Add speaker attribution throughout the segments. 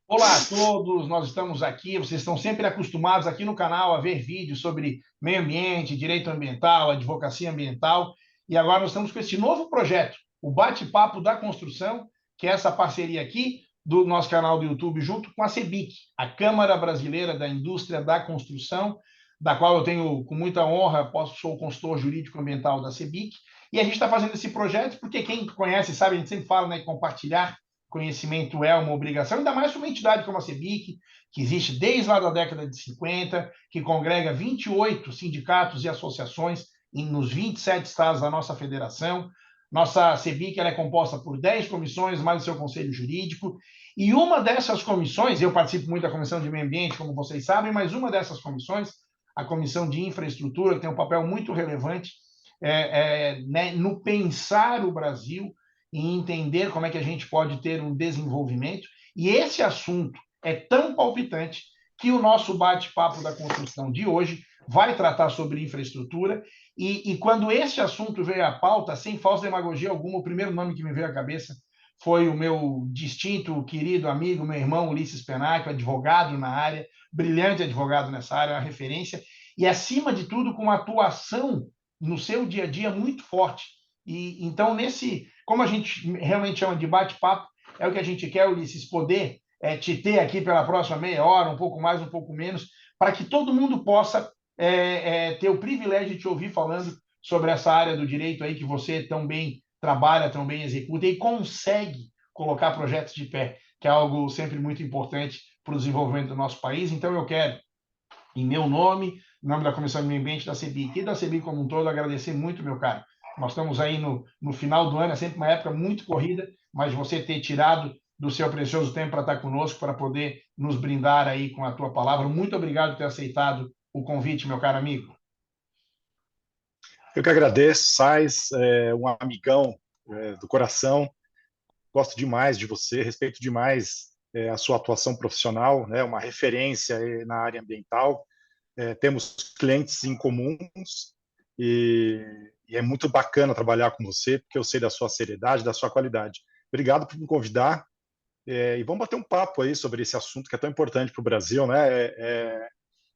Speaker 1: Olá a todos, nós estamos aqui. Vocês estão sempre acostumados aqui no canal a ver vídeos sobre meio ambiente, direito ambiental, advocacia ambiental. E agora nós estamos com esse novo projeto, o Bate-Papo da Construção, que é essa parceria aqui do nosso canal do YouTube, junto com a CEBIC, a Câmara Brasileira da Indústria da Construção, da qual eu tenho com muita honra, sou o consultor jurídico ambiental da CEBIC. E a gente está fazendo esse projeto porque quem conhece sabe, a gente sempre fala, né, compartilhar conhecimento é uma obrigação, ainda mais para uma entidade como a CEBIC, que existe desde lá da década de 50, que congrega 28 sindicatos e associações nos 27 estados da nossa federação. Nossa CEBIC ela é composta por 10 comissões, mais o seu conselho jurídico, e uma dessas comissões, eu participo muito da Comissão de Meio Ambiente, como vocês sabem, mas uma dessas comissões, a Comissão de Infraestrutura, tem um papel muito relevante né, no pensar o Brasil e entender como é que a gente pode ter um desenvolvimento. E esse assunto é tão palpitante que o nosso bate-papo da construção de hoje vai tratar sobre infraestrutura. E quando esse assunto veio à pauta, sem falsa demagogia alguma, o primeiro nome que me veio à cabeça foi o meu distinto, querido amigo, meu irmão Ulisses Penacchio, advogado na área, brilhante advogado nessa área, uma referência, e acima de tudo com uma atuação no seu dia a dia muito forte. E então, como a gente realmente chama de bate-papo, é o que a gente quer, Ulisses, poder te ter aqui pela próxima meia hora, um pouco mais, um pouco menos, para que todo mundo possa ter o privilégio de te ouvir falando sobre essa área do direito aí que você tão bem trabalha, tão bem executa e consegue colocar projetos de pé, que é algo sempre muito importante para o desenvolvimento do nosso país. Então, eu quero, em meu nome, em nome da Comissão de Meio Ambiente da CEBIC e da CEBIC como um todo, agradecer muito, meu caro. Nós estamos aí no final do ano, é sempre uma época muito corrida, mas você ter tirado do seu precioso tempo para estar conosco, para poder nos brindar aí com a tua palavra. Muito obrigado por ter aceitado o convite, meu caro amigo.
Speaker 2: Eu que agradeço, Sais, um amigão do coração. Gosto demais de você, respeito demais a sua atuação profissional, né, uma referência na área ambiental. Temos clientes em comuns e é muito bacana trabalhar com você, porque eu sei da sua seriedade, da sua qualidade. Obrigado por me convidar e vamos bater um papo aí sobre esse assunto que é tão importante para o Brasil, né?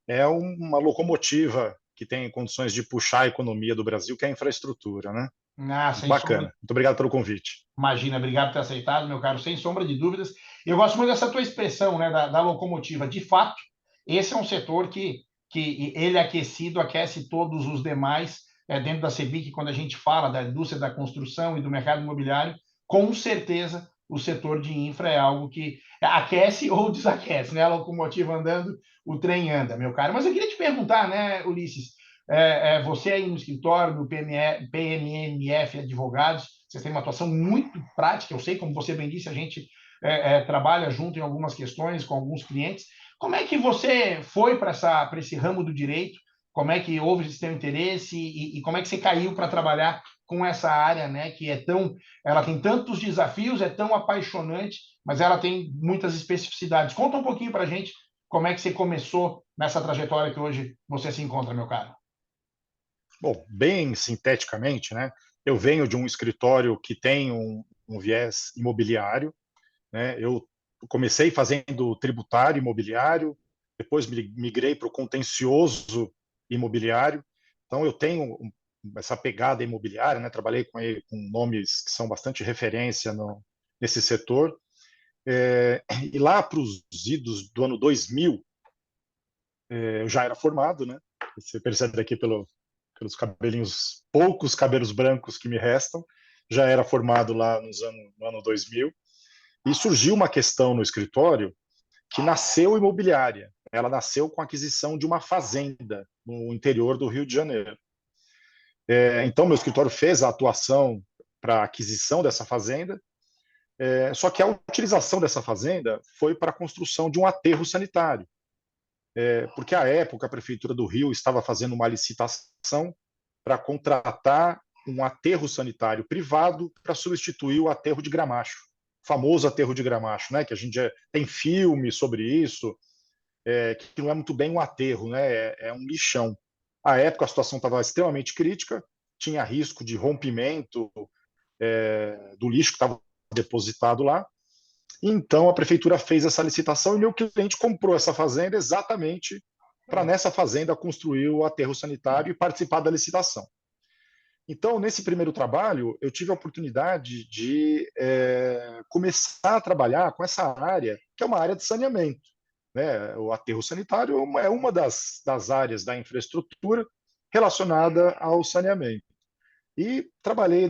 Speaker 2: É uma locomotiva que tem condições de puxar a economia do Brasil, que é a infraestrutura, né?
Speaker 1: Ah,
Speaker 2: Muito
Speaker 1: sem sombra.
Speaker 2: bacana. Muito obrigado pelo convite.
Speaker 1: Imagina, obrigado por ter aceitado, meu caro, sem sombra de dúvidas. Eu gosto muito dessa tua expressão, né, da locomotiva. De fato, esse é um setor que ele aquecido aquece todos os demais dentro da CEBIC, quando a gente fala da indústria da construção e do mercado imobiliário, com certeza o setor de infra é algo que aquece ou desaquece, né? A locomotiva andando, o trem anda, meu caro. Mas eu queria te perguntar, né, Ulisses, você aí no escritório, no PMMF Advogados, vocês têm uma atuação muito prática, eu sei, como você bem disse, a gente trabalha junto em algumas questões com alguns clientes. Como é que você foi para esse ramo do direito? Como é que houve esse seu interesse e como é que você caiu para trabalhar com essa área, né, que ela tem tantos desafios, é tão apaixonante, mas ela tem muitas especificidades. Conta um pouquinho para a gente como é que você começou nessa trajetória que hoje você se encontra, meu caro.
Speaker 2: Bom, bem sinteticamente, né? Eu venho de um escritório que tem um viés imobiliário, né? Eu comecei fazendo tributário imobiliário, depois migrei para o contencioso imobiliário. Então eu tenho essa pegada imobiliária, né? Trabalhei com ele com nomes que são bastante referência nesse setor. E lá para os idos do ano 2000, eu já era formado, né? Você percebe aqui pelos cabelinhos, poucos cabelos brancos que me restam, já era formado lá no ano 2000, e surgiu uma questão no escritório que nasceu imobiliária. Ela nasceu com a aquisição de uma fazenda no interior do Rio de Janeiro. Então, meu escritório fez a atuação para a aquisição dessa fazenda, só que a utilização dessa fazenda foi para a construção de um aterro sanitário, porque à época a Prefeitura do Rio estava fazendo uma licitação para contratar um aterro sanitário privado para substituir o aterro de Gramacho, o famoso aterro de Gramacho, né? Que a gente tem filme sobre isso, que não é muito bem um aterro, né? É um lixão. À época a situação estava extremamente crítica, tinha risco de rompimento do lixo que estava depositado lá, Então a prefeitura fez essa licitação e meu cliente comprou essa fazenda exatamente para nessa fazenda construir o aterro sanitário e participar da licitação. Então, nesse primeiro trabalho, eu tive a oportunidade de começar a trabalhar com essa área, que é uma área de saneamento. Né? O aterro sanitário é uma das áreas da infraestrutura relacionada ao saneamento. E trabalhei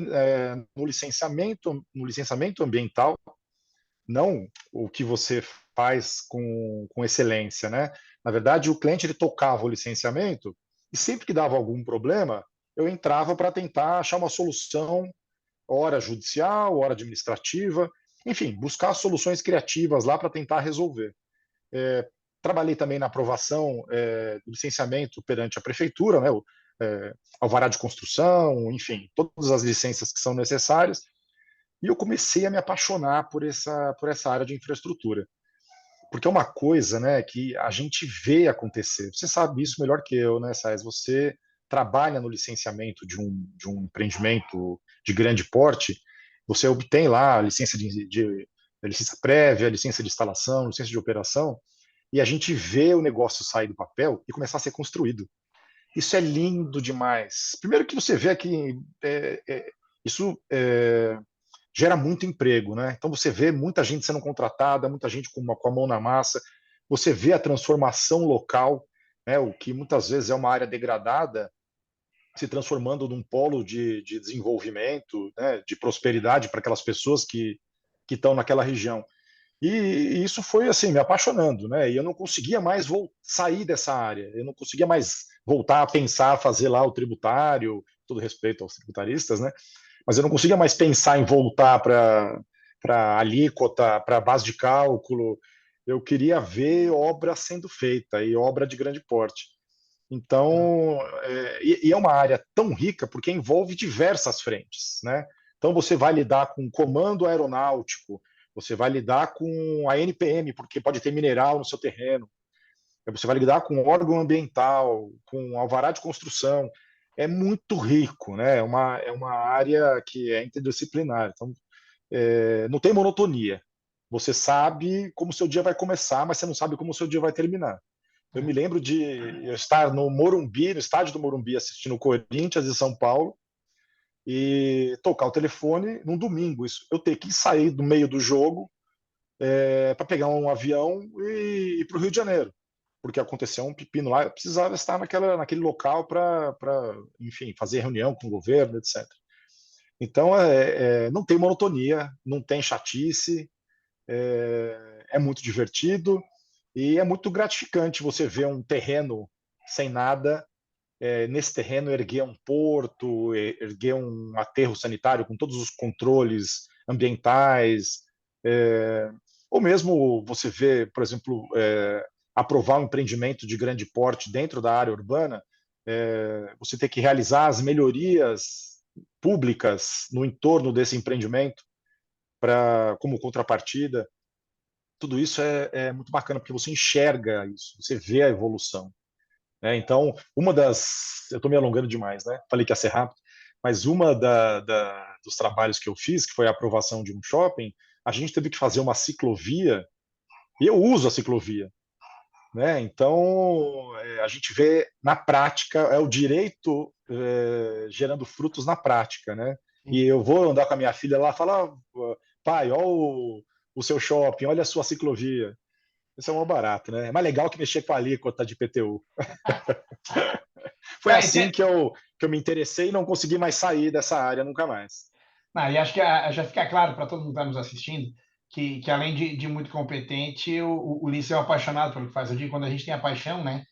Speaker 2: no licenciamento ambiental, não o que você faz com excelência, né? Na verdade, o cliente ele tocava o licenciamento e sempre que dava algum problema, eu entrava para tentar achar uma solução, hora judicial, hora administrativa, enfim, buscar soluções criativas lá para tentar resolver. Trabalhei também na aprovação do licenciamento perante a prefeitura, né? Alvará de construção, enfim, todas as licenças que são necessárias. E eu comecei a me apaixonar por essa área de infraestrutura. Porque é uma coisa, né, que a gente vê acontecer. Você sabe isso melhor que eu, né, Saez? Você trabalha no licenciamento de um empreendimento de grande porte, você obtém lá a licença a licença prévia, a licença de instalação, a licença de operação, e a gente vê o negócio sair do papel e começar a ser construído. Isso é lindo demais. Primeiro que você vê que isso gera muito emprego, né? Então você vê muita gente sendo contratada, muita gente com a mão na massa, você vê a transformação local, né? O que muitas vezes é uma área degradada, se transformando num polo de desenvolvimento, né? De prosperidade para aquelas pessoas que estão naquela região. E isso foi assim me apaixonando, né? E eu não conseguia mais sair dessa área, eu não conseguia mais voltar a pensar, fazer lá o tributário, todo respeito aos tributaristas, né? Mas eu não conseguia mais pensar em voltar para alíquota, para base de cálculo. Eu queria ver obra sendo feita e obra de grande porte. Então, e é uma área tão rica porque envolve diversas frentes, né? Então você vai lidar com comando aeronáutico, você vai lidar com a NPM, porque pode ter mineral no seu terreno, você vai lidar com órgão ambiental, com alvará de construção. É muito rico, né? É uma área que é interdisciplinar. Então, não tem monotonia. Você sabe como o seu dia vai começar, mas você não sabe como o seu dia vai terminar. Eu me lembro de eu estar no Morumbi, no estádio do Morumbi, assistindo o Corinthians e São Paulo, e tocar o telefone num domingo. Isso, eu ter que sair do meio do jogo para pegar um avião e ir para o Rio de Janeiro, porque aconteceu um pepino lá, eu precisava estar naquele local para, enfim, fazer reunião com o governo, etc. Então, não tem monotonia, não tem chatice, é muito divertido e é muito gratificante você ver um terreno sem nada, nesse terreno erguer um porto, erguer um aterro sanitário com todos os controles ambientais, é, ou mesmo você vê, por exemplo, aprovar um empreendimento de grande porte dentro da área urbana, você ter que realizar as melhorias públicas no entorno desse empreendimento como contrapartida. Tudo isso é muito bacana porque você enxerga isso, você vê a evolução. Né? Então, eu estou me alongando demais, né? Falei que ia ser rápido, mas dos trabalhos que eu fiz, que foi a aprovação de um shopping, a gente teve que fazer uma ciclovia, e eu uso a ciclovia. Né? Então, a gente vê na prática, é o direito gerando frutos na prática. Né? E eu vou andar com a minha filha lá e falar, pai, olha o seu shopping, olha a sua ciclovia. Isso é um barato, né? É mais legal que mexer com a alíquota de PTU. Foi assim que eu me interessei e não consegui mais sair dessa área nunca mais.
Speaker 1: Não, e acho que já fica claro para todo mundo que está nos assistindo que além de muito competente, o Ulisses é um apaixonado pelo que faz. Eu digo, quando a gente tem a paixão, né,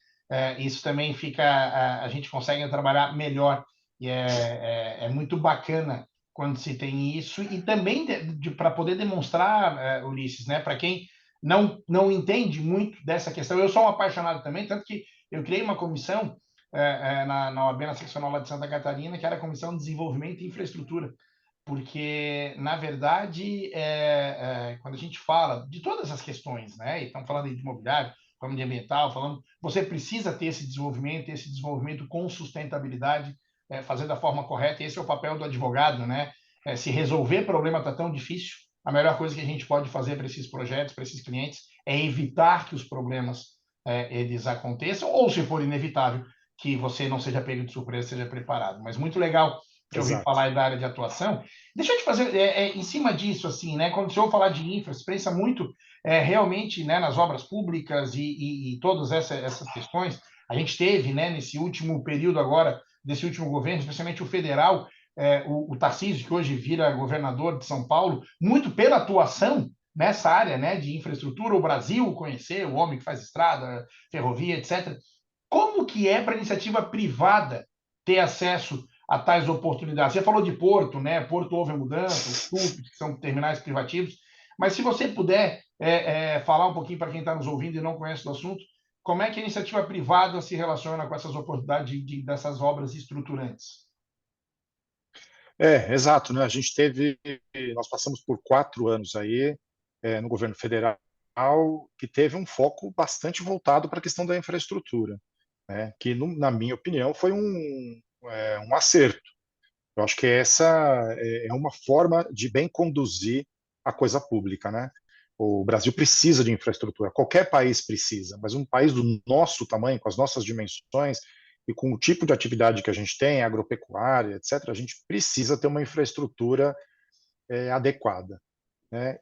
Speaker 1: isso também fica, a gente consegue trabalhar melhor. E é muito bacana quando se tem isso. E também para poder demonstrar, Ulisses, né, para quem não entende muito dessa questão, eu sou um apaixonado também, tanto que eu criei uma comissão na OAB, na seccional lá de Santa Catarina, que era a Comissão de Desenvolvimento e Infraestrutura, porque, na verdade, quando a gente fala de todas as questões, né, e estamos falando de imobiliário, falando de ambiental, você precisa ter esse desenvolvimento com sustentabilidade, fazer da forma correta, e esse é o papel do advogado, né, se resolver problema está tão difícil, a melhor coisa que a gente pode fazer para esses projetos, para esses clientes, é evitar que os problemas eles aconteçam, ou se for inevitável, que você não seja pego de surpresa, seja preparado. Mas muito legal te ouvir
Speaker 2: Exato.
Speaker 1: falar da área de atuação. Deixa eu te fazer, em cima disso, assim, né? Quando o senhor falar de infra, você pensa muito realmente, né, nas obras públicas e todas essas questões. A gente teve, né, nesse último período agora, desse último governo, especialmente o federal, o Tarcísio, que hoje vira governador de São Paulo, muito pela atuação nessa área, né, de infraestrutura, o Brasil conhecer, o homem que faz estrada, ferrovia, etc. Como que é para a iniciativa privada ter acesso a tais oportunidades? Você falou de Porto, né? Porto houve a mudança, os TUPs, que são terminais privativos, mas se você puder falar um pouquinho para quem está nos ouvindo e não conhece o assunto, como é que a iniciativa privada se relaciona com essas oportunidades dessas obras estruturantes?
Speaker 2: Exato, né? A gente teve, nós passamos por 4 anos aí no governo federal que teve um foco bastante voltado para a questão da infraestrutura, né? Que, na minha opinião, foi um acerto. Eu acho que essa é uma forma de bem conduzir a coisa pública, né? O Brasil precisa de infraestrutura, qualquer país precisa, mas um país do nosso tamanho, com as nossas dimensões e com o tipo de atividade que a gente tem, agropecuária, etc., a gente precisa ter uma infraestrutura adequada, né?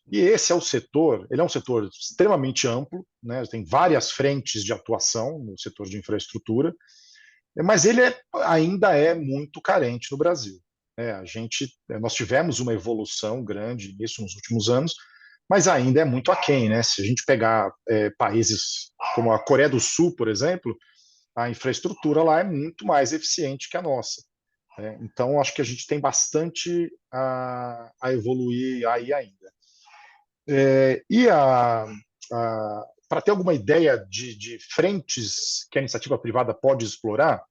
Speaker 2: E esse é o setor, ele é um setor extremamente amplo, né? Tem várias frentes de atuação no setor de infraestrutura, mas ele ainda é muito carente no Brasil. Nós tivemos uma evolução grande nisso nos últimos anos, mas ainda é muito aquém, né? Se a gente pegar países como a Coreia do Sul, por exemplo, a infraestrutura lá é muito mais eficiente que a nossa. Então, acho que a gente tem bastante a evoluir aí ainda. Para ter alguma ideia de frentes que a iniciativa privada pode explorar,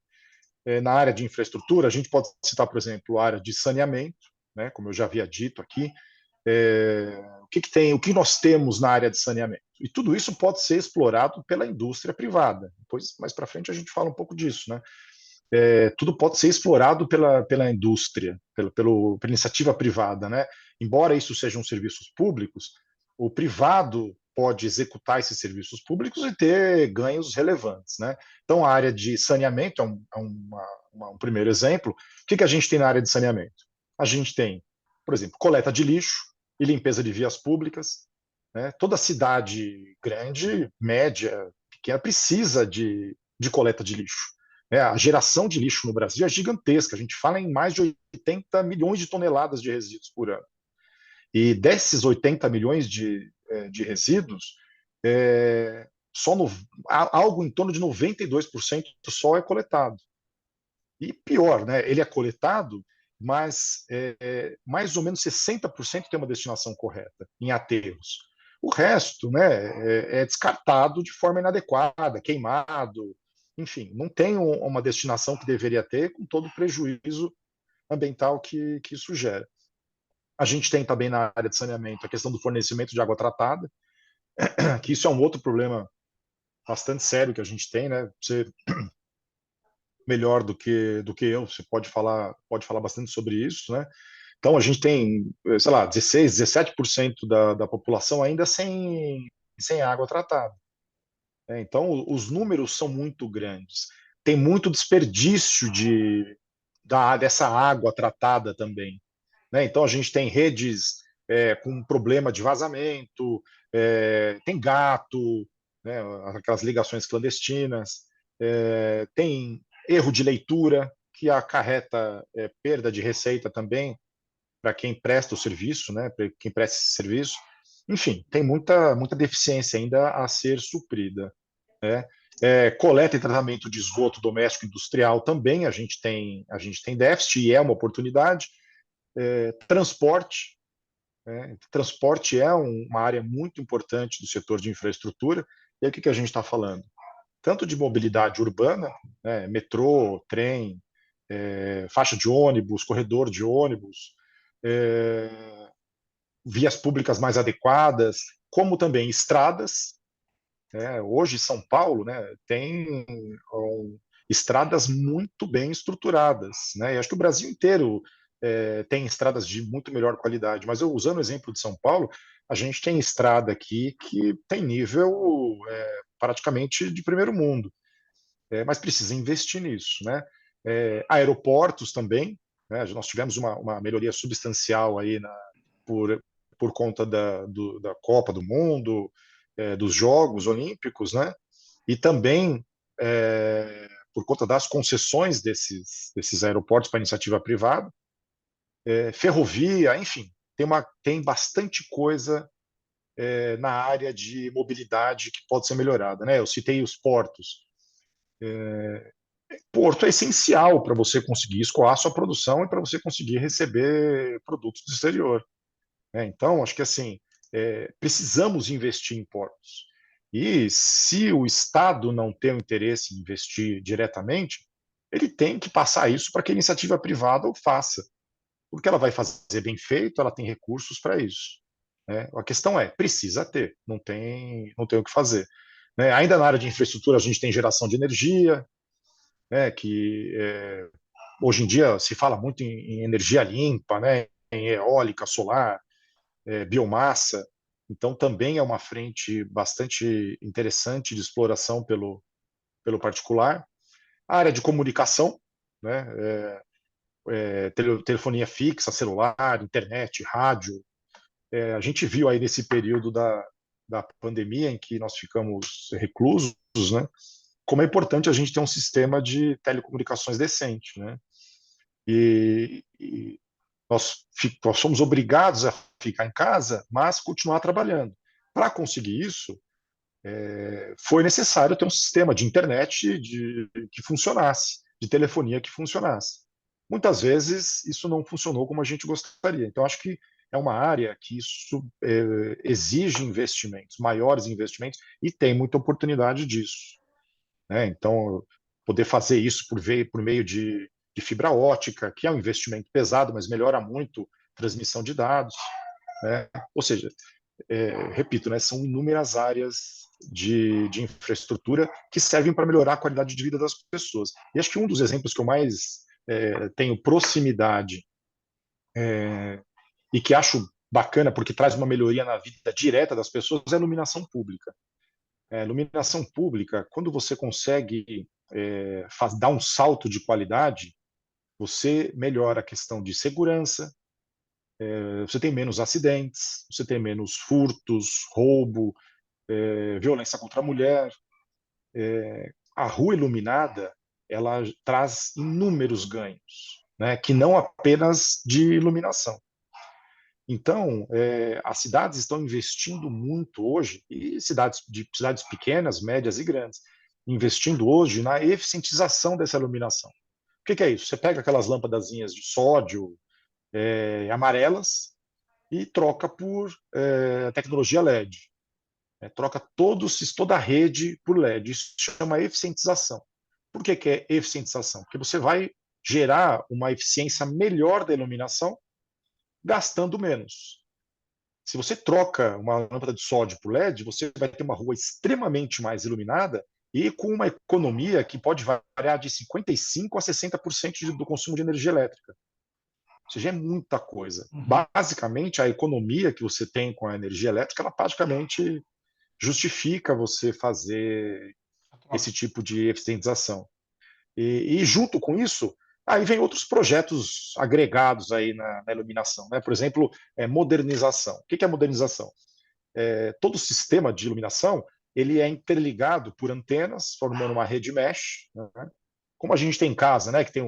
Speaker 2: na área de infraestrutura, a gente pode citar, por exemplo, a área de saneamento, né, como eu já havia dito aqui, o que nós temos na área de saneamento. E tudo isso pode ser explorado pela indústria privada. Depois, mais para frente, a gente fala um pouco disso, né? Tudo pode ser explorado pela indústria, pela iniciativa privada, né? Embora isso sejam serviços públicos, o privado pode executar esses serviços públicos e ter ganhos relevantes, né? Então, a área de saneamento um primeiro exemplo. O que a gente tem na área de saneamento? A gente tem, por exemplo, coleta de lixo e limpeza de vias públicas, né? Toda cidade grande, média, pequena, precisa de coleta de lixo. A geração de lixo no Brasil é gigantesca. A gente fala em mais de 80 milhões de toneladas de resíduos por ano. E desses 80 milhões de resíduos, só algo em torno de 92% só é coletado. E pior, né? Ele é coletado, mas mais ou menos 60% tem uma destinação correta em aterros. O resto, né, é descartado de forma inadequada, queimado, enfim, não tem uma destinação que deveria ter, com todo o prejuízo ambiental que isso gera. A gente tem também na área de saneamento a questão do fornecimento de água tratada, que isso é um outro problema bastante sério que a gente tem, né? Você melhor do que eu, você pode falar bastante sobre isso, né? Então a gente tem, sei lá, 16, 17% da população ainda sem água tratada. Então os números são muito grandes. Tem muito desperdício dessa água tratada também, né? Então a gente tem redes com problema de vazamento, tem gato, né? Aquelas ligações clandestinas, tem erro de leitura que acarreta perda de receita também para quem presta o serviço, né? Para quem presta esse serviço. Enfim, tem muita deficiência ainda a ser suprida, né? Coleta e tratamento de esgoto doméstico industrial também a gente tem déficit e é uma oportunidade. Transporte, né? Transporte é uma área muito importante do setor de infraestrutura. E aí, o que a gente está falando? Tanto de mobilidade urbana, né? Metrô, trem, faixa de ônibus, corredor de ônibus, vias públicas mais adequadas, como também estradas. Hoje, São Paulo, né, tem estradas muito bem estruturadas, né? E acho que o Brasil inteiro tem estradas de muito melhor qualidade. Mas eu, usando o exemplo de São Paulo, a gente tem estrada aqui que tem nível praticamente de primeiro mundo, mas precisa investir nisso, né? Aeroportos também, né? Nós tivemos uma melhoria substancial aí por, por conta da Copa do Mundo, dos Jogos Olímpicos, né? E também por conta das concessões desses aeroportos para iniciativa privada, ferrovia, enfim, tem bastante coisa na área de mobilidade que pode ser melhorada, né? Eu citei os portos. Porto é essencial para você conseguir escoar sua produção e para você conseguir receber produtos do exterior, né? Então, acho que assim, precisamos investir em portos. E se o Estado não tem o interesse em investir diretamente, ele tem que passar isso para que a iniciativa privada o faça, porque ela vai fazer bem feito, ela tem recursos para isso, né? A questão precisa ter, não tem o que fazer, né? Ainda na área de infraestrutura, a gente tem geração de energia, né, que hoje em dia se fala muito em energia limpa, né, em eólica, solar, biomassa. Então, também é uma frente bastante interessante de exploração pelo particular. A área de comunicação, né, telefonia fixa, celular, internet, rádio. A gente viu aí nesse período da pandemia em que nós ficamos reclusos, né, como é importante a gente ter um sistema de telecomunicações decente, né? E nós somos obrigados a ficar em casa, mas continuar trabalhando. Para conseguir isso, foi necessário ter um sistema de internet que funcionasse, de telefonia que funcionasse. Muitas vezes isso não funcionou como a gente gostaria. Então, acho que é uma área que isso exige investimentos, maiores investimentos, e tem muita oportunidade disso, né? Então, poder fazer isso por meio de fibra ótica, que é um investimento pesado, mas melhora muito a transmissão de dados, né? Ou seja, repito, né, são inúmeras áreas de infraestrutura que servem para melhorar a qualidade de vida das pessoas. E acho que um dos exemplos que eu mais tenho proximidade e que acho bacana porque traz uma melhoria na vida direta das pessoas é a iluminação pública. Iluminação pública, quando você consegue dar um salto de qualidade, você melhora a questão de segurança, você tem menos acidentes, você tem menos furtos, roubo, violência contra a mulher. A rua iluminada, ela traz inúmeros ganhos, né, que não apenas de iluminação. Então, as cidades estão investindo muito hoje, e cidades pequenas, médias e grandes, investindo hoje na eficientização dessa iluminação. O que é isso? Você pega aquelas lâmpadazinhas de sódio amarelas e troca por tecnologia LED. Troca toda a rede por LED. Isso se chama eficientização. Por que é eficientização? Porque você vai gerar uma eficiência melhor da iluminação gastando menos. Se você troca uma lâmpada de sódio por LED, você vai ter uma rua extremamente mais iluminada e com uma economia que pode variar de 55% a 60% do consumo de energia elétrica. Ou seja, é muita coisa. Basicamente, a economia que você tem com a energia elétrica, ela praticamente justifica você fazer esse tipo de eficientização. E junto com isso, aí vem outros projetos agregados aí na iluminação, né? Por exemplo, modernização. O que é modernização? Todo o sistema de iluminação ele é interligado por antenas, formando uma rede mesh, né? Como a gente tem em casa, né? Que tem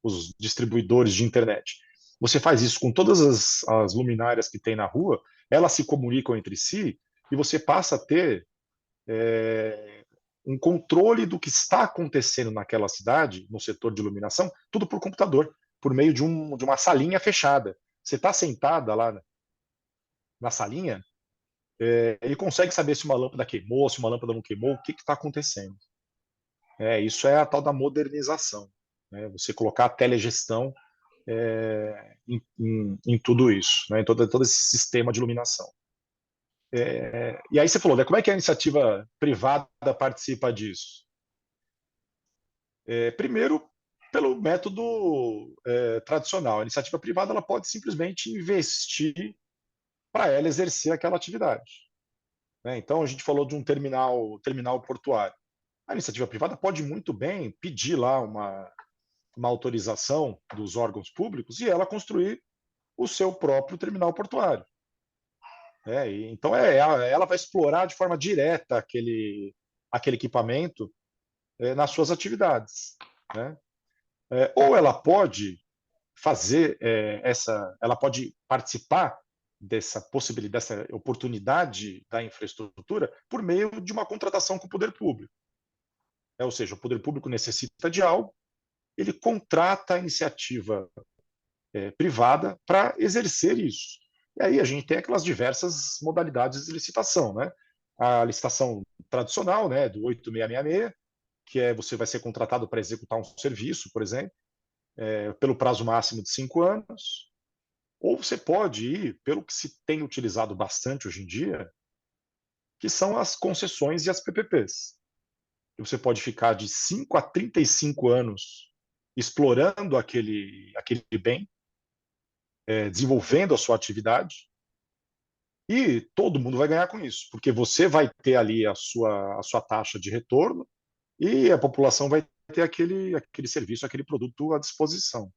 Speaker 2: os distribuidores de internet. Você faz isso com todas as luminárias que tem na rua, elas se comunicam entre si e você passa a ter um controle do que está acontecendo naquela cidade, no setor de iluminação, tudo por computador, por meio de uma salinha fechada. Você está sentada lá na salinha, ele consegue saber se uma lâmpada queimou, se uma lâmpada não queimou, o que está acontecendo. Isso é a tal da modernização, né? Você colocar a telegestão em tudo isso, né? Em todo esse sistema de iluminação. E aí você falou, né, como é que a iniciativa privada participa disso? Primeiro, pelo método tradicional. A iniciativa privada ela pode simplesmente investir para ela exercer aquela atividade, né? Então, a gente falou de um terminal portuário. A iniciativa privada pode muito bem pedir lá uma autorização dos órgãos públicos e ela construir o seu próprio terminal portuário. Então, ela vai explorar de forma direta aquele equipamento nas suas atividades, né? Ou ela pode fazer ela pode participar dessa possibilidade, dessa oportunidade da infraestrutura por meio de uma contratação com o poder público. Ou seja, o poder público necessita de algo, ele contrata a iniciativa privada para exercer isso. E aí a gente tem aquelas diversas modalidades de licitação, né? A licitação tradicional, né, do 8666, que você vai ser contratado para executar um serviço, por exemplo, pelo prazo máximo de 5 anos, ou você pode ir pelo que se tem utilizado bastante hoje em dia, que são as concessões e as PPPs. E você pode ficar de 5 a 35 anos explorando aquele bem, desenvolvendo a sua atividade, e todo mundo vai ganhar com isso, porque você vai ter ali a sua taxa de retorno e a população vai ter aquele serviço, aquele produto à disposição,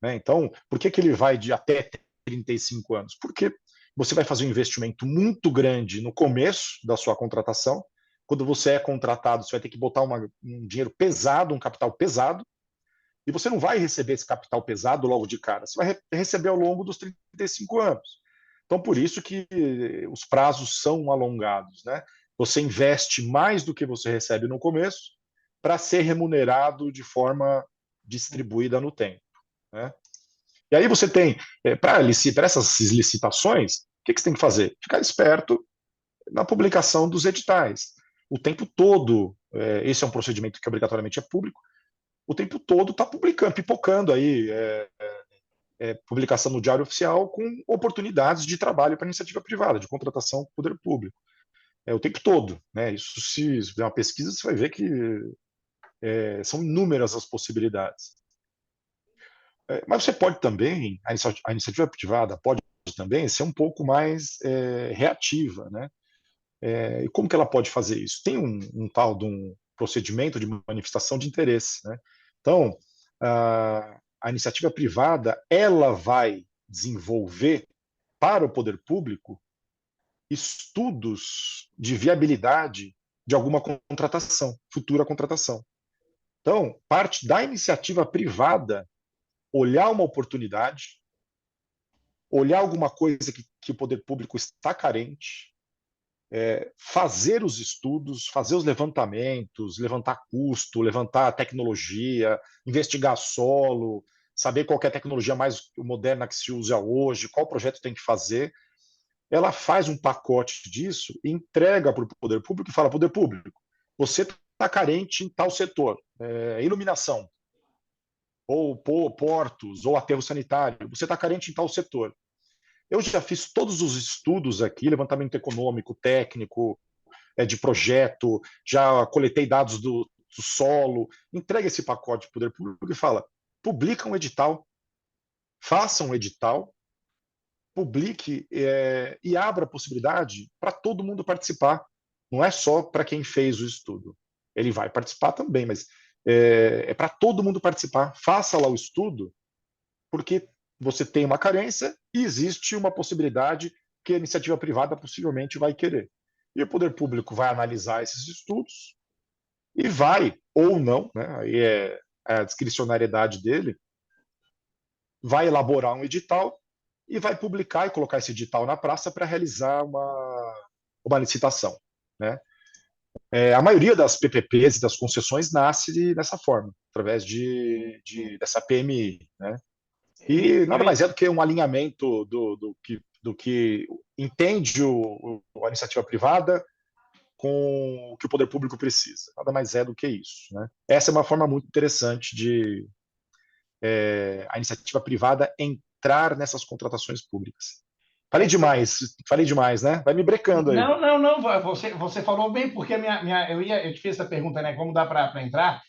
Speaker 2: né? Então, por que ele vai de até 35 anos? Porque você vai fazer um investimento muito grande no começo da sua contratação. Quando você é contratado, você vai ter que botar um dinheiro pesado, um capital pesado, e você não vai receber esse capital pesado logo de cara, você vai receber ao longo dos 35 anos. Então, por isso que os prazos são alongados, né? Você investe mais do que você recebe no começo para ser remunerado de forma distribuída no tempo, né? E aí você tem, para essas licitações, o que você tem que fazer? Ficar esperto na publicação dos editais. O tempo todo, esse é um procedimento que obrigatoriamente é público, o tempo todo está publicando, pipocando aí publicação no Diário Oficial com oportunidades de trabalho para iniciativa privada, de contratação com o poder público. O tempo todo, né? Isso, se fizer uma pesquisa, você vai ver que são inúmeras as possibilidades. Mas você pode também, a iniciativa privada pode também ser um pouco mais reativa, né? E como que ela pode fazer isso? Tem um tal de um procedimento de manifestação de interesse, né? Então, a iniciativa privada ela vai desenvolver para o poder público estudos de viabilidade de alguma contratação, futura contratação. Então, parte da iniciativa privada olhar uma oportunidade, olhar alguma coisa que o poder público está carente, fazer os estudos, fazer os levantamentos, levantar custo, levantar tecnologia, investigar solo, saber qual é a tecnologia mais moderna que se usa hoje, qual projeto tem que fazer. Ela faz um pacote disso, entrega para o poder público e fala: poder público, você está carente em tal setor, iluminação, ou portos, ou aterro sanitário, você está carente em tal setor. Eu já fiz todos os estudos aqui, levantamento econômico, técnico, de projeto, já coletei dados do solo, entrega esse pacote para o poder público e fala: publica um edital, faça um edital, publique e abra a possibilidade para todo mundo participar. Não é só para quem fez o estudo. Ele vai participar também, mas para todo mundo participar. Faça lá o estudo, porque você tem uma carência e existe uma possibilidade que a iniciativa privada possivelmente vai querer. E o poder público vai analisar esses estudos e vai, ou não, né, aí é a discricionariedade dele, vai elaborar um edital e vai publicar e colocar esse edital na praça para realizar uma licitação, né? A maioria das PPPs e das concessões nasce dessa forma, através dessa PMI, né? E nada mais é do que um alinhamento do que entende a iniciativa privada com o que o poder público precisa. Nada mais é do que isso, né? Essa é uma forma muito interessante de a iniciativa privada entrar nessas contratações públicas. Falei demais, né? Vai me brecando aí.
Speaker 1: Não, não. Você falou bem, porque eu te fiz essa pergunta, né? Como dá para entrar?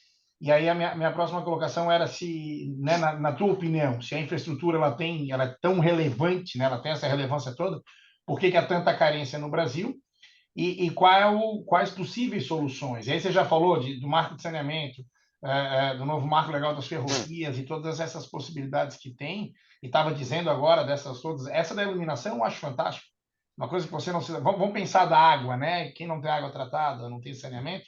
Speaker 1: E aí a minha próxima colocação era se, né, na tua opinião, se a infraestrutura ela é tão relevante, né, ela tem essa relevância toda, por que há tanta carência no Brasil? E quais possíveis soluções? E aí você já falou do marco de saneamento, do novo marco legal das ferrovias e todas essas possibilidades que tem, e estava dizendo agora dessas todas, essa da iluminação eu acho fantástico. Uma coisa que você não se... Vamos pensar da água, né? Quem não tem água tratada, não tem saneamento,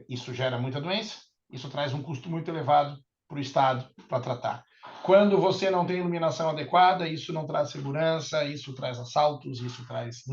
Speaker 1: isso gera muita doença, isso traz um custo muito elevado para o Estado para tratar. Quando você não tem iluminação adequada, isso não traz segurança, isso traz assaltos, isso traz...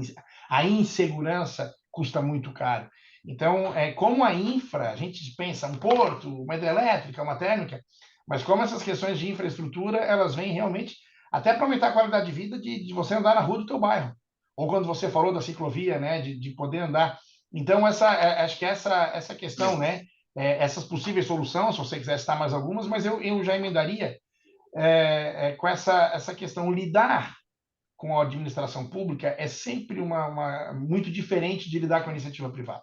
Speaker 1: A insegurança custa muito caro. Então, como a infra, a gente pensa um porto, uma hidrelétrica, uma térmica, mas como essas questões de infraestrutura, elas vêm realmente até para aumentar a qualidade de vida de você andar na rua do teu bairro. Ou quando você falou da ciclovia, né, de poder andar. Então, acho que essa questão, né, essas possíveis soluções, se você quiser citar mais algumas, mas eu já emendaria com essa questão, lidar com a administração pública é sempre muito diferente de lidar com a iniciativa privada.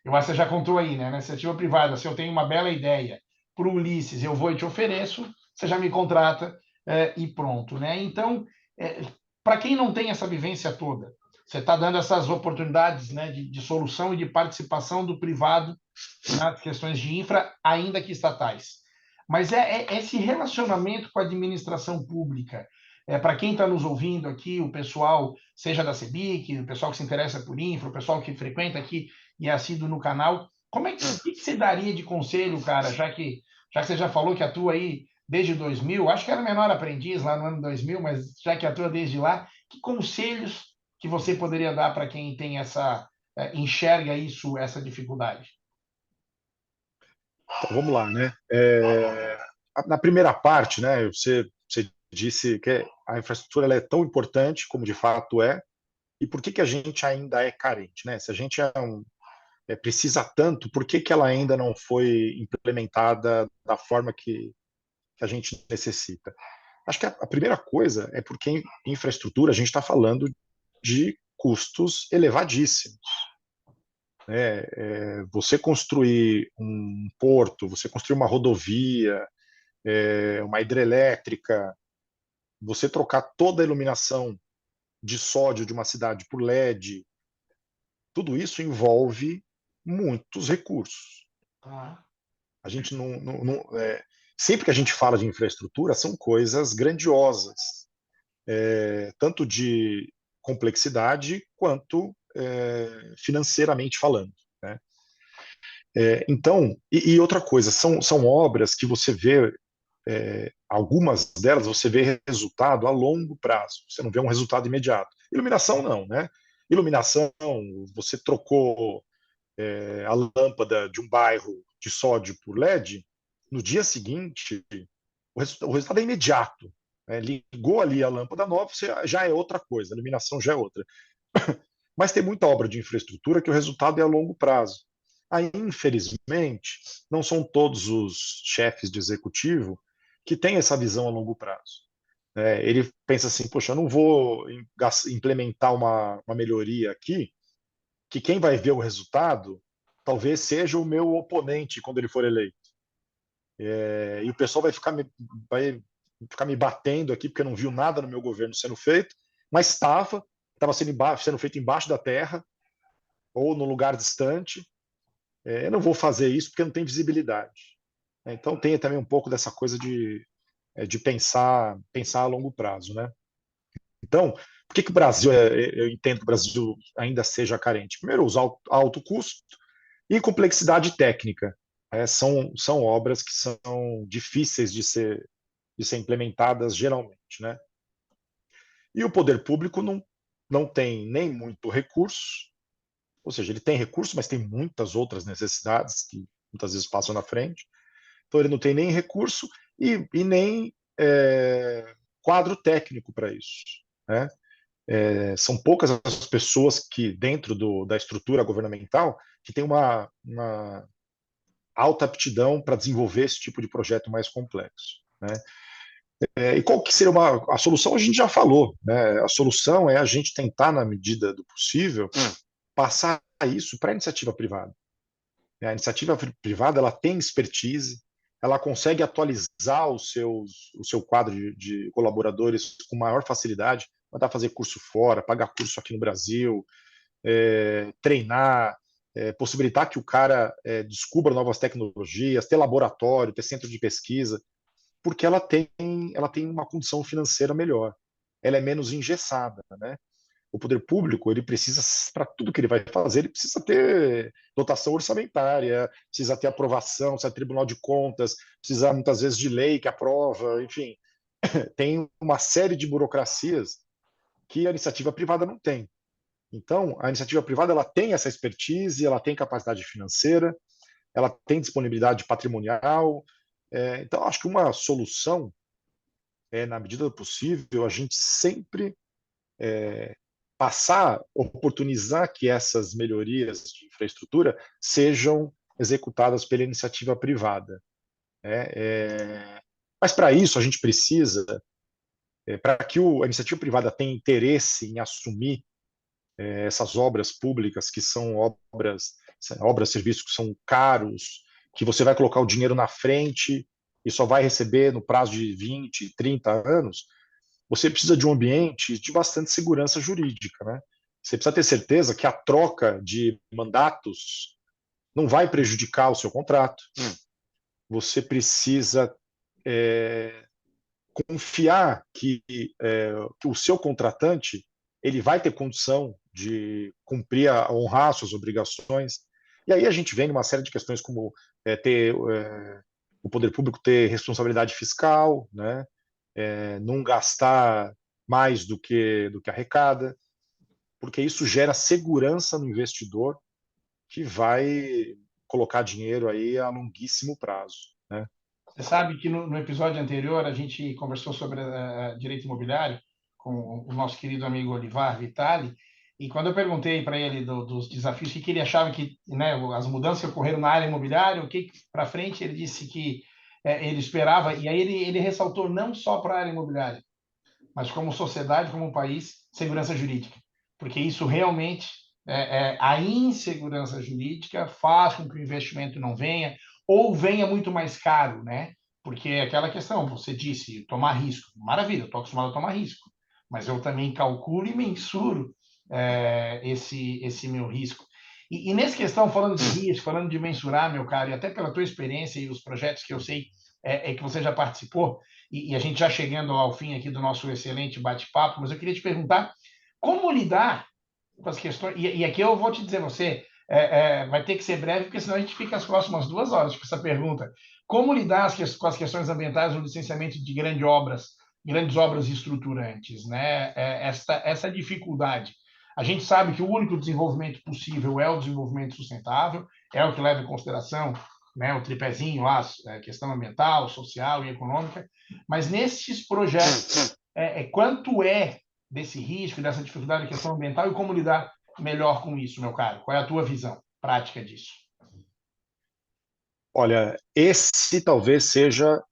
Speaker 1: Eu acho que você já contou aí, né? Na iniciativa privada, se eu tenho uma bela ideia para o Ulisses, eu vou e te ofereço, você já me contrata e pronto, né? Então, para quem não tem essa vivência toda, você está dando essas oportunidades, né, de solução e de participação do privado nas questões de infra, ainda que estatais. Mas esse relacionamento com a administração pública. Para quem está nos ouvindo aqui, o pessoal, seja da CEBIC, o pessoal que se interessa por infra, o pessoal que frequenta aqui e é assíduo no canal, o que você daria de conselho, cara, já que você já falou que atua aí desde 2000, acho que era menor aprendiz lá no ano 2000, mas já que atua desde lá, que conselhos que você poderia dar para quem tem enxerga isso, essa dificuldade?
Speaker 2: Então, vamos lá, né? Na primeira parte, né, você disse que a infraestrutura ela é tão importante como de fato é, e por que a gente ainda é carente, né? Se a gente precisa tanto, por que ela ainda não foi implementada da forma que a gente necessita? Acho que a primeira coisa é porque em infraestrutura a gente está falando de custos elevadíssimos. Você construir um porto, você construir uma rodovia, uma hidrelétrica, você trocar toda a iluminação de sódio de uma cidade por LED, tudo isso envolve muitos recursos.
Speaker 1: Ah,
Speaker 2: A gente sempre que a gente fala de infraestrutura, são coisas grandiosas, tanto de complexidade quanto financeiramente falando, né? Então, e outra coisa, são obras que você vê, algumas delas você vê resultado a longo prazo, você não vê um resultado imediato. Iluminação não, né? Iluminação, você trocou a lâmpada de um bairro de sódio por LED, no dia seguinte, o resultado é imediato. Ligou ali a lâmpada nova, você já é outra coisa, a iluminação já é outra. Mas tem muita obra de infraestrutura que o resultado é a longo prazo. Aí, infelizmente, não são todos os chefes de executivo que têm essa visão a longo prazo. Ele pensa assim, poxa, eu não vou implementar uma melhoria aqui, que quem vai ver o resultado talvez seja o meu oponente quando ele for eleito. E o pessoal vai ficar me batendo aqui porque não viu nada no meu governo sendo feito, mas estava sendo feito embaixo da terra ou no lugar distante. Eu não vou fazer isso porque não tem visibilidade. Então tem também um pouco dessa coisa de pensar a longo prazo, né? Então, por que o Brasil, eu entendo que o Brasil ainda seja carente? Primeiro, os alto custo e complexidade técnica. São obras que são difíceis de ser implementadas geralmente, né? E o poder público não tem nem muito recurso, ou seja, ele tem recurso, mas tem muitas outras necessidades que muitas vezes passam na frente. Então ele não tem nem recurso e nem quadro técnico para isso, né? São poucas as pessoas que dentro da estrutura governamental que têm uma alta aptidão para desenvolver esse tipo de projeto mais complexo, né? E qual que seria a solução? A gente já falou, né? A solução é a gente tentar, na medida do possível, passar isso para a iniciativa privada. A iniciativa privada ela tem expertise, ela consegue atualizar o seu quadro de colaboradores com maior facilidade, mandar fazer curso fora, pagar curso aqui no Brasil, treinar, possibilitar que o cara descubra novas tecnologias, ter laboratório, ter centro de pesquisa, porque ela tem uma condição financeira melhor, ela é menos engessada, né? O poder público, ele precisa, para tudo que ele vai fazer, ele precisa ter dotação orçamentária, precisa ter aprovação, precisa ter Tribunal de Contas, precisa muitas vezes de lei que aprova, enfim, tem uma série de burocracias que a iniciativa privada não tem. Então, a iniciativa privada ela tem essa expertise, ela tem capacidade financeira, ela tem disponibilidade patrimonial. Então, acho que uma solução na medida do possível, a gente sempre oportunizar que essas melhorias de infraestrutura sejam executadas pela iniciativa privada. Mas para isso a gente precisa, para que a iniciativa privada tenha interesse em assumir essas obras públicas, que são serviços que são caros, que você vai colocar o dinheiro na frente e só vai receber no prazo de 20, 30 anos, você precisa de um ambiente de bastante segurança jurídica, né? Você precisa ter certeza que a troca de mandatos não vai prejudicar o seu contrato. Você precisa confiar que o seu contratante ele vai ter condição de honrar suas obrigações. E aí a gente vem numa série de questões como o poder público ter responsabilidade fiscal, né? Não gastar mais do que arrecada, porque isso gera segurança no investidor que vai colocar dinheiro aí a longuíssimo prazo, né?
Speaker 1: Você sabe que no episódio anterior a gente conversou sobre direito imobiliário com o nosso querido amigo Olivar Vitali, e quando eu perguntei para ele dos desafios, que ele achava que, né, as mudanças que ocorreram na área imobiliária, o que para frente, ele disse que ele esperava, e aí ele ressaltou não só para a área imobiliária, mas como sociedade, como país, segurança jurídica. Porque isso realmente, a insegurança jurídica faz com que o investimento não venha, ou venha muito mais caro, né? Porque é aquela questão, você disse, tomar risco. Maravilha, eu estou acostumado a tomar risco, mas eu também calculo e mensuro esse meu risco. E nessa questão, falando de risco, falando de mensurar, meu caro, e até pela tua experiência e os projetos que eu sei que você já participou, e a gente já chegando ao fim aqui do nosso excelente bate-papo, mas eu queria te perguntar como lidar com as questões. E aqui eu vou te dizer, você vai ter que ser breve, porque senão a gente fica as próximas 2 horas com essa pergunta. Como lidar com as questões ambientais no licenciamento de grandes obras estruturantes, né? Essa dificuldade. A gente sabe que o único desenvolvimento possível é o desenvolvimento sustentável, é o que leva em consideração, né, o tripézinho lá, questão ambiental, social e econômica, mas nesses projetos, quanto desse risco, dessa dificuldade da questão ambiental e como lidar melhor com isso, meu caro? Qual é a tua visão prática disso?
Speaker 2: Olha, esse talvez seja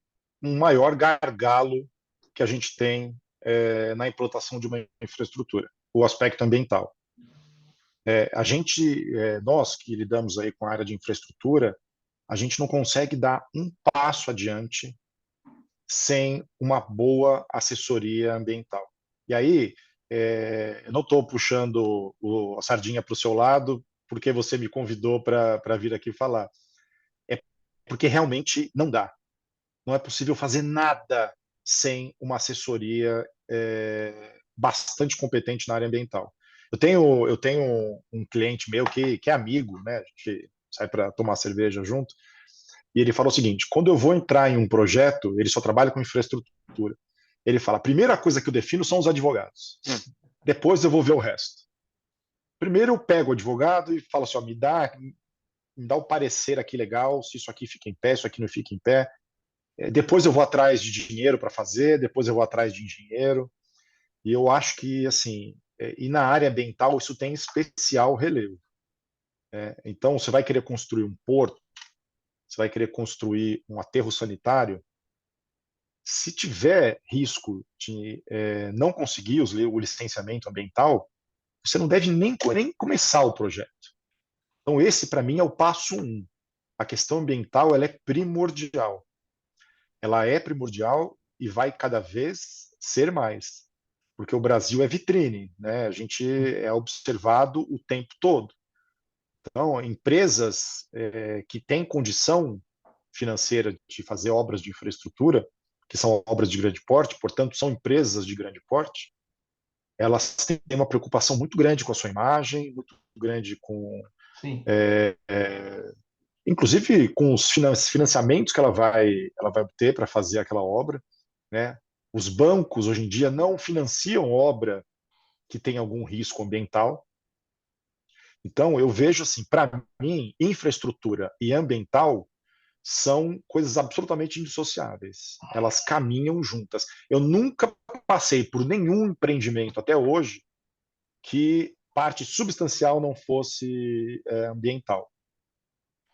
Speaker 2: um maior gargalo que a gente tem na implantação de uma infraestrutura, o aspecto ambiental. Nós que lidamos aí com a área de infraestrutura, a gente não consegue dar um passo adiante sem uma boa assessoria ambiental. E aí, eu não estou puxando a sardinha para o seu lado, porque você me convidou para vir aqui falar. É porque realmente não dá. Não é possível fazer nada sem uma assessoria bastante competente na área ambiental. Eu tenho um cliente meu que é amigo, né? A gente sai para tomar cerveja junto, e ele falou o seguinte: quando eu vou entrar em um projeto, ele só trabalha com infraestrutura. Ele fala: a primeira coisa que eu defino são os advogados. Depois eu vou ver o resto. Primeiro eu pego o advogado e falo assim: ó, me dá o parecer aqui legal, se isso aqui fica em pé, se isso aqui não fica em pé. Depois eu vou atrás de dinheiro para fazer, depois eu vou atrás de engenheiro. E eu acho que, assim, e na área ambiental isso tem especial relevo. Então, você vai querer construir um porto, você vai querer construir um aterro sanitário, se tiver risco de não conseguir o licenciamento ambiental, você não deve nem começar o projeto. Então, esse, para mim, é o passo 1. a questão ambiental ela é primordial. Ela é primordial e vai cada vez ser mais, porque o Brasil é vitrine, né? A gente é observado o tempo todo. Então, empresas que têm condição financeira de fazer obras de infraestrutura, que são obras de grande porte, portanto, são empresas de grande porte, elas têm uma preocupação muito grande com a sua imagem, muito grande com,
Speaker 1: Sim.
Speaker 2: inclusive, com os financiamentos que ela vai obter para fazer aquela obra, né? Os bancos hoje em dia não financiam obra que tem algum risco ambiental. Então, eu vejo assim, para mim, infraestrutura e ambiental são coisas absolutamente indissociáveis. Elas caminham juntas. Eu nunca passei por nenhum empreendimento até hoje que parte substancial não fosse ambiental.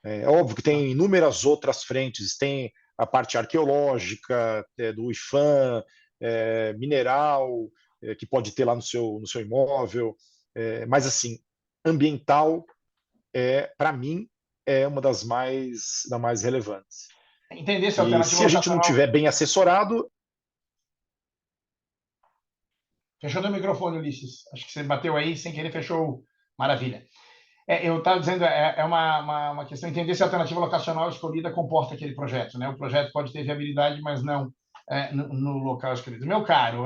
Speaker 2: É óbvio que tem inúmeras outras frentes, tem a parte arqueológica, do IFAM, mineral, que pode ter lá no seu imóvel, mas assim, ambiental, para mim, é uma das mais relevantes.
Speaker 1: Entender se a
Speaker 2: E
Speaker 1: alternativa
Speaker 2: se a gente não
Speaker 1: locacional.
Speaker 2: tiver bem assessorado,
Speaker 1: Fechou teu microfone, Ulisses. Acho que você bateu aí sem querer, fechou. Maravilha. Eu estava dizendo, é uma questão de entender se a alternativa locacional escolhida comporta aquele projeto, né? O projeto pode ter viabilidade, mas não no local escolhido. Meu caro,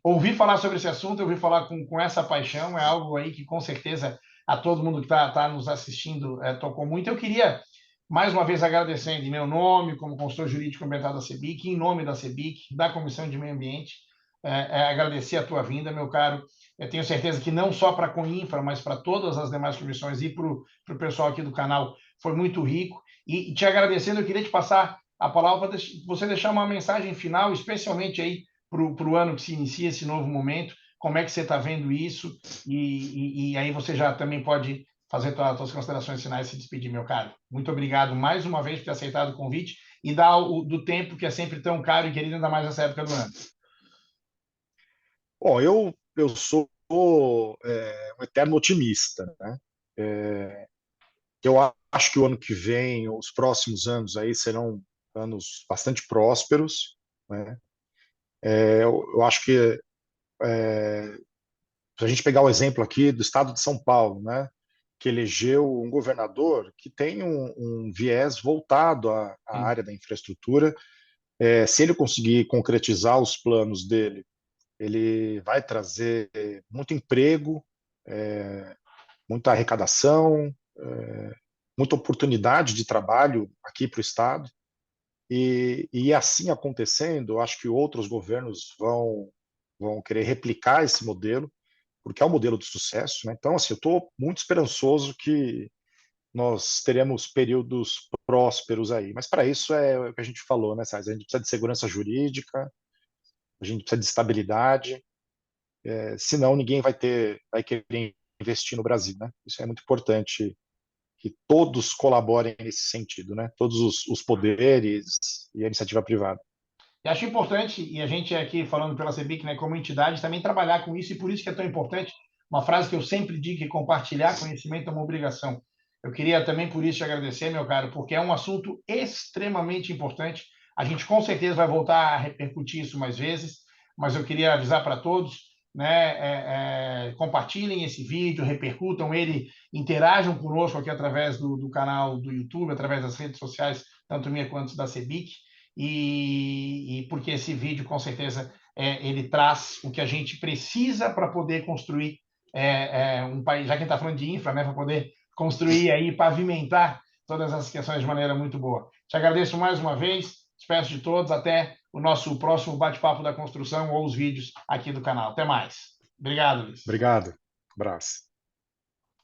Speaker 1: ouvir falar sobre esse assunto, ouvir falar com essa paixão, é algo aí que com certeza a todo mundo que está nos assistindo tocou muito. Eu queria, mais uma vez, agradecendo em meu nome, como consultor jurídico ambiental da CEBIC, em nome da CEBIC, da Comissão de Meio Ambiente, agradecer a tua vinda, meu caro. Eu tenho certeza que não só para a Coinfra, mas para todas as demais comissões e para o pessoal aqui do canal, foi muito rico. E te agradecendo, eu queria te passar a palavra para você deixar uma mensagem final, especialmente aí para o ano que se inicia esse novo momento, como é que você está vendo isso, e aí você já também pode fazer suas considerações finais e se despedir, meu caro. Muito obrigado mais uma vez por ter aceitado o convite e dar do tempo que é sempre tão caro e querido, ainda mais nessa época do ano.
Speaker 2: bom, eu sou um eterno otimista, né? Eu acho que o ano que vem, os próximos anos aí serão anos bastante prósperos, né? Eu acho que se a gente pegar o exemplo aqui do estado de São Paulo, né, que elegeu um governador que tem um viés voltado à
Speaker 1: Sim.
Speaker 2: área da infraestrutura, se ele conseguir concretizar os planos dele, ele vai trazer muito emprego, muita arrecadação, muita oportunidade de trabalho aqui para o estado. E assim acontecendo, eu acho que outros governos vão querer replicar esse modelo, porque é um modelo de sucesso, né? Então, assim, eu estou muito esperançoso que nós teremos períodos prósperos aí. Mas para isso é o que a gente falou, né, Sais? A gente precisa de segurança jurídica, a gente precisa de estabilidade, senão ninguém vai querer investir no Brasil, né? Isso é muito importante que todos colaborem nesse sentido, né? Todos os poderes e a iniciativa privada.
Speaker 1: E acho importante, e a gente aqui falando pela CEBIC, né, como entidade, também trabalhar com isso, e por isso que é tão importante, uma frase que eu sempre digo, que compartilhar conhecimento é uma obrigação. Eu queria também por isso te agradecer, meu caro, porque é um assunto extremamente importante. A gente com certeza vai voltar a repercutir isso mais vezes, mas eu queria avisar para todos, né, compartilhem esse vídeo, repercutam ele, interajam conosco aqui através do canal do YouTube, através das redes sociais, tanto minha quanto da CEBIC, e porque esse vídeo, com certeza, ele traz o que a gente precisa para poder construir um país, já que a gente está falando de infra, né, para poder construir aí, pavimentar todas essas questões de maneira muito boa. Te agradeço mais uma vez, despeço de todos, até o nosso próximo bate-papo da construção ou os vídeos aqui do canal. Até mais. Obrigado, Luiz.
Speaker 2: Obrigado. Abraço.